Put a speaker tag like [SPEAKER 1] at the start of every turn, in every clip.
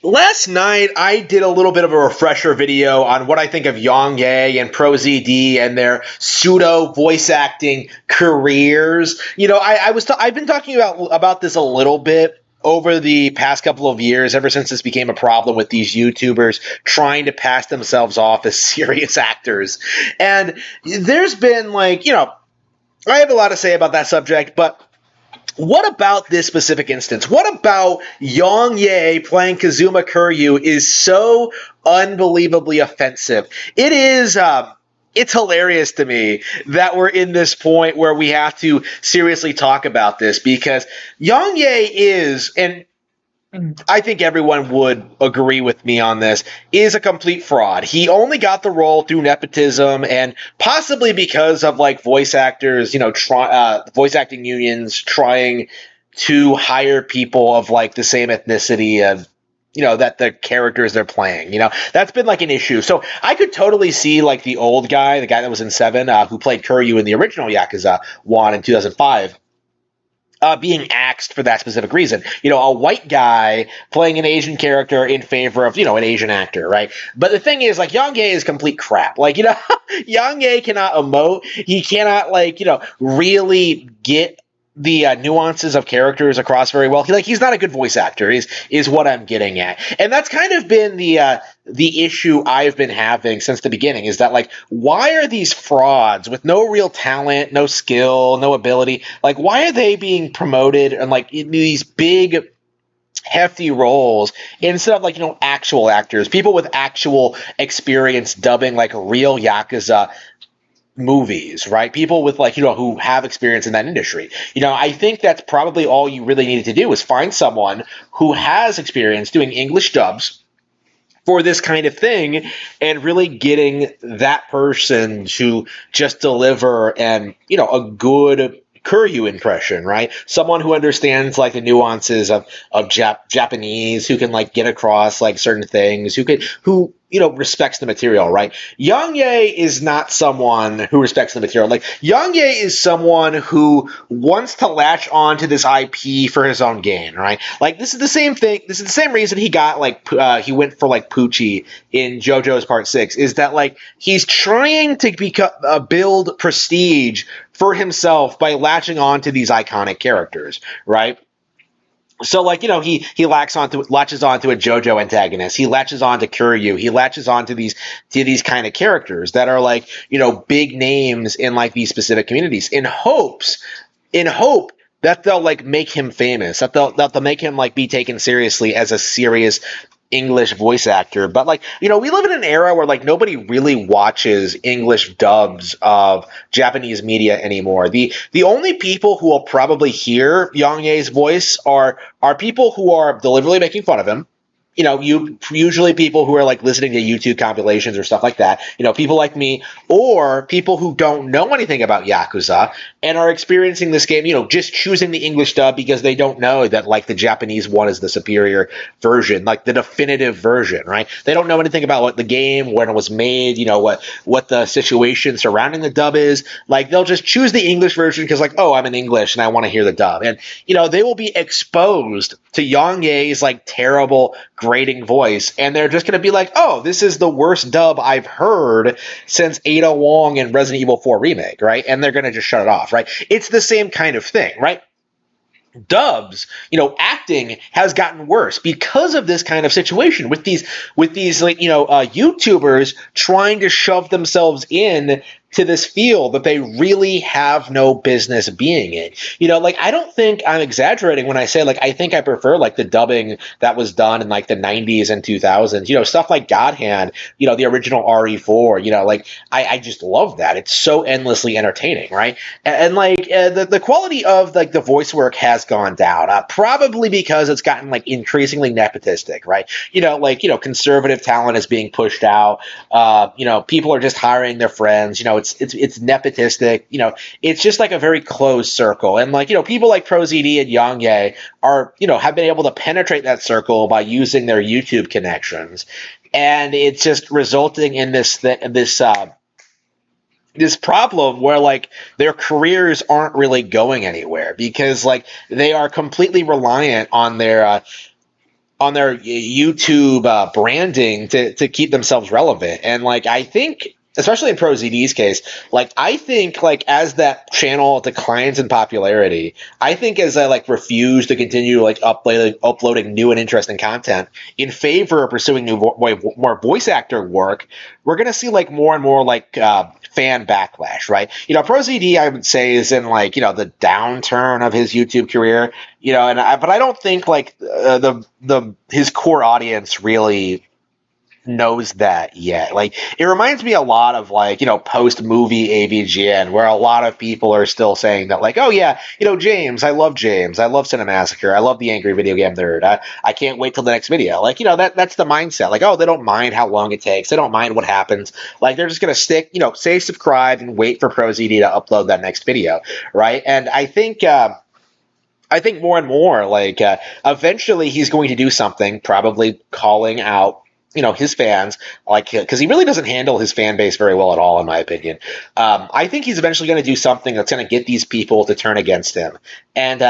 [SPEAKER 1] Last night, I did a little bit of a refresher video on what I think of YongYea and ProZD and their pseudo voice acting careers. I've been talking about this a little bit over the past couple of years, ever since this became a problem with these YouTubers trying to pass themselves off as serious actors. And there's been I have a lot to say about that subject, but what about this specific instance? What about YongYea playing Kazuma Kiryu is so unbelievably offensive? It is. It's hilarious to me that we're in this point where we have to seriously talk about this because YongYea is, and I think everyone would agree with me on this, is a complete fraud. He only got the role through nepotism and possibly because of voice actors, voice acting unions trying to hire people of the same ethnicity of that the characters they're playing. That's been an issue. So I could totally see the old guy, the guy that was in Seven, who played Kiryu in the original Yakuza 1 in 2005, being axed for that specific reason. A white guy playing an Asian character in favor of, an Asian actor, right? But the thing is, YongYea is complete crap. YongYea cannot emote. He cannot, really get the nuances of characters across very well. He's not a good voice actor, is what I'm getting at. And that's kind of been the issue I've been having since the beginning, is that why are these frauds with no real talent, no skill, no ability, why are they being promoted and in these big hefty roles instead of actual actors, people with actual experience dubbing real Yakuza movies, right? People with who have experience in that industry. I think that's probably all you really needed to do is find someone who has experience doing English dubs for this kind of thing and really getting that person to just deliver a good Kiryu impression, right? Someone who understands the nuances of Japanese, who can get across certain things, who respects the material, right? YongYea is not someone who respects the material. YongYea is someone who wants to latch on to this IP for his own gain, right? This is the same thing. This is the same reason he got he went for Poochie in JoJo's Part 6, is that he's trying to build prestige for himself by latching on to these iconic characters, right? So he latches onto a JoJo antagonist. He latches onto Kiryu. He latches onto these kind of characters that are big names in these specific communities in hope that they'll make him famous, that they'll make him be taken seriously as a serious English voice actor. But we live in an era where nobody really watches English dubs of Japanese media anymore. The only people who will probably hear YongYea's voice are people who are deliberately making fun of him. Usually people who are listening to YouTube compilations or stuff like that, people like me, or people who don't know anything about Yakuza and are experiencing this game, just choosing the English dub because they don't know that the Japanese one is the superior version, the definitive version, right? They don't know anything about what the game, when it was made, what the situation surrounding the dub is. They'll just choose the English version because oh, I'm in English and I want to hear the dub. And, they will be exposed to YongYea's terrible grating voice, and they're just going to be oh, this is the worst dub I've heard since Ada Wong and Resident Evil 4 Remake, right? And they're going to just shut it off, right? It's the same kind of thing, right? Dubs, acting has gotten worse because of this kind of situation with these YouTubers trying to shove themselves in to this field that they really have no business being in. I don't think I'm exaggerating when I say I think I prefer the dubbing that was done in the 90s and 2000s. Stuff like God Hand, the original RE4. I just love that. It's so endlessly entertaining, right? And the quality of the voice work has gone down, probably because it's gotten increasingly nepotistic, right? Conservative talent is being pushed out. People are just hiring their friends. It's nepotistic. It's just a very closed circle. And people like ProZD and YongYea are, have been able to penetrate that circle by using their YouTube connections. And it's just resulting in this problem where their careers aren't really going anywhere because they are completely reliant on their on their YouTube branding to keep themselves relevant. And like I think, especially in ProZD's case, like I think like as that channel declines in popularity, I think as I like refuse to continue like uploading new and interesting content in favor of pursuing more voice actor work, we're gonna see like more and more like fan backlash, right? ProZD I would say is in like the downturn of his YouTube career, but I don't think like the his core audience really knows that yet. Like it reminds me a lot of like post movie AVGN, where a lot of people are still saying that like, oh yeah, James, I love Cinemassacre, I love the Angry Video Game Nerd, I can't wait till the next video. Like that's the mindset. Like, oh, they don't mind how long it takes, they don't mind what happens. Like they're just gonna stick, say subscribe and wait for ProZD to upload that next video, right? And I think more and more, like eventually he's going to do something, probably calling out his fans, like because he really doesn't handle his fan base very well at all, in my opinion. I think he's eventually going to do something that's going to get these people to turn against him, and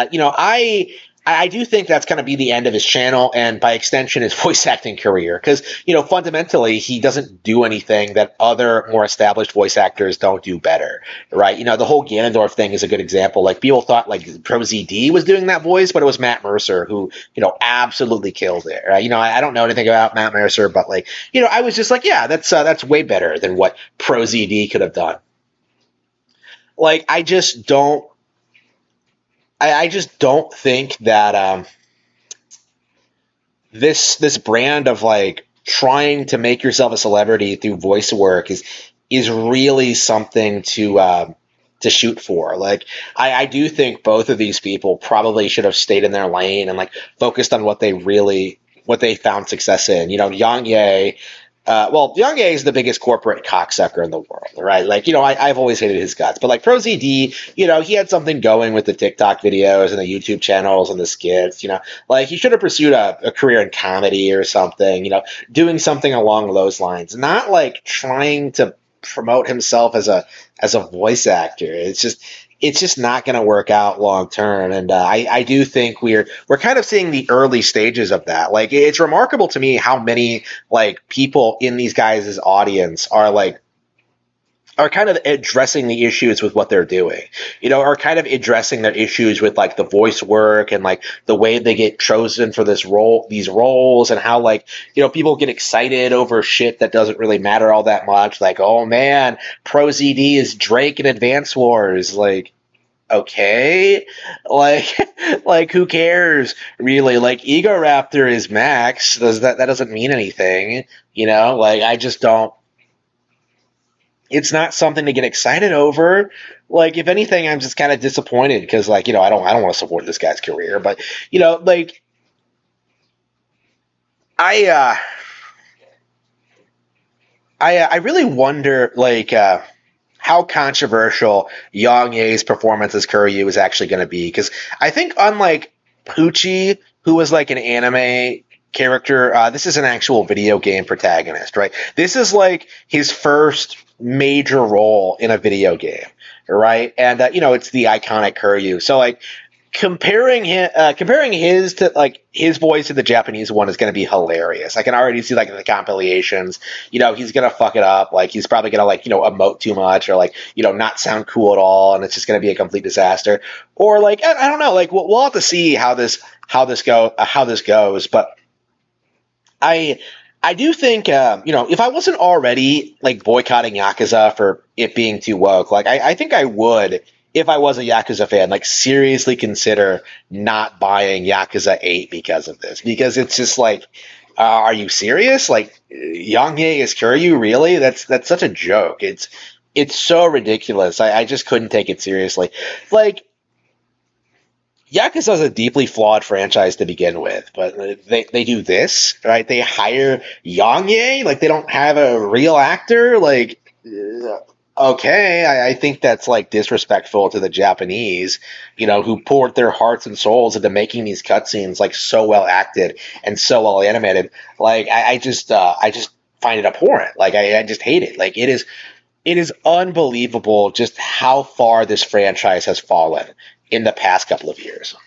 [SPEAKER 1] I do think that's going to be the end of his channel, and by extension, his voice acting career. Because, fundamentally, he doesn't do anything that other more established voice actors don't do better, right? The whole Ganondorf thing is a good example. Like, people thought, like, ProZD was doing that voice, but it was Matt Mercer who, absolutely killed it, right? I don't know anything about Matt Mercer, but, like, I was just like, yeah, that's way better than what ProZD could have done. Like, I just don't think that this brand of like trying to make yourself a celebrity through voice work is really something to shoot for. Like I do think both of these people probably should have stayed in their lane and like focused on what they found success in. YongYea. YongYea is the biggest corporate cocksucker in the world, right? Like, I've always hated his guts, but like ProZD, he had something going with the TikTok videos and the YouTube channels and the skits, like he should have pursued a career in comedy or something, doing something along those lines, not like trying to promote himself as a voice actor. It's just not going to work out long term, and I do think we're kind of seeing the early stages of that. Like it's remarkable to me how many like people in these guys' audience are kind of addressing the issues with what they're doing, are kind of addressing their issues with like the voice work and like the way they get chosen for these roles, and how like, people get excited over shit that doesn't really matter all that much. Like, oh man, ProZD is Drake in Advance Wars. Like, okay, like, like who cares really? Like Ego Raptor is Max. That doesn't mean anything, like I just don't. It's not something to get excited over. Like, if anything, I'm just kind of disappointed because, like, I don't want to support this guy's career. But, like, I really wonder, like, how controversial YongYea's performance as Kiryu is actually going to be. Because I think, unlike Poochie, who was like an anime character, this is an actual video game protagonist, right? This is like his first major role in a video game, right? And it's the iconic Kiryu. So like comparing his to like his voice to the Japanese one is going to be hilarious. I can already see like in the compilations, he's going to fuck it up. Like he's probably going to like emote too much or like not sound cool at all, and it's just going to be a complete disaster. Or like I don't know, like we'll have to see how this goes, but I do think, if I wasn't already like boycotting Yakuza for it being too woke, like I think I would, if I was a Yakuza fan, like seriously consider not buying Yakuza 8 because of this. Because it's just like, are you serious? Like, YongYea is Kiryu, really? That's such a joke. It's so ridiculous. I just couldn't take it seriously. Like, Yakuza is a deeply flawed franchise to begin with, but they do this, right? They hire YongYea, like they don't have a real actor. Like, okay, I think that's like disrespectful to the Japanese, who poured their hearts and souls into making these cutscenes like so well acted and so well animated. Like, I just find it abhorrent. Like, I just hate it. Like, it is unbelievable just how far this franchise has fallen in the past couple of years.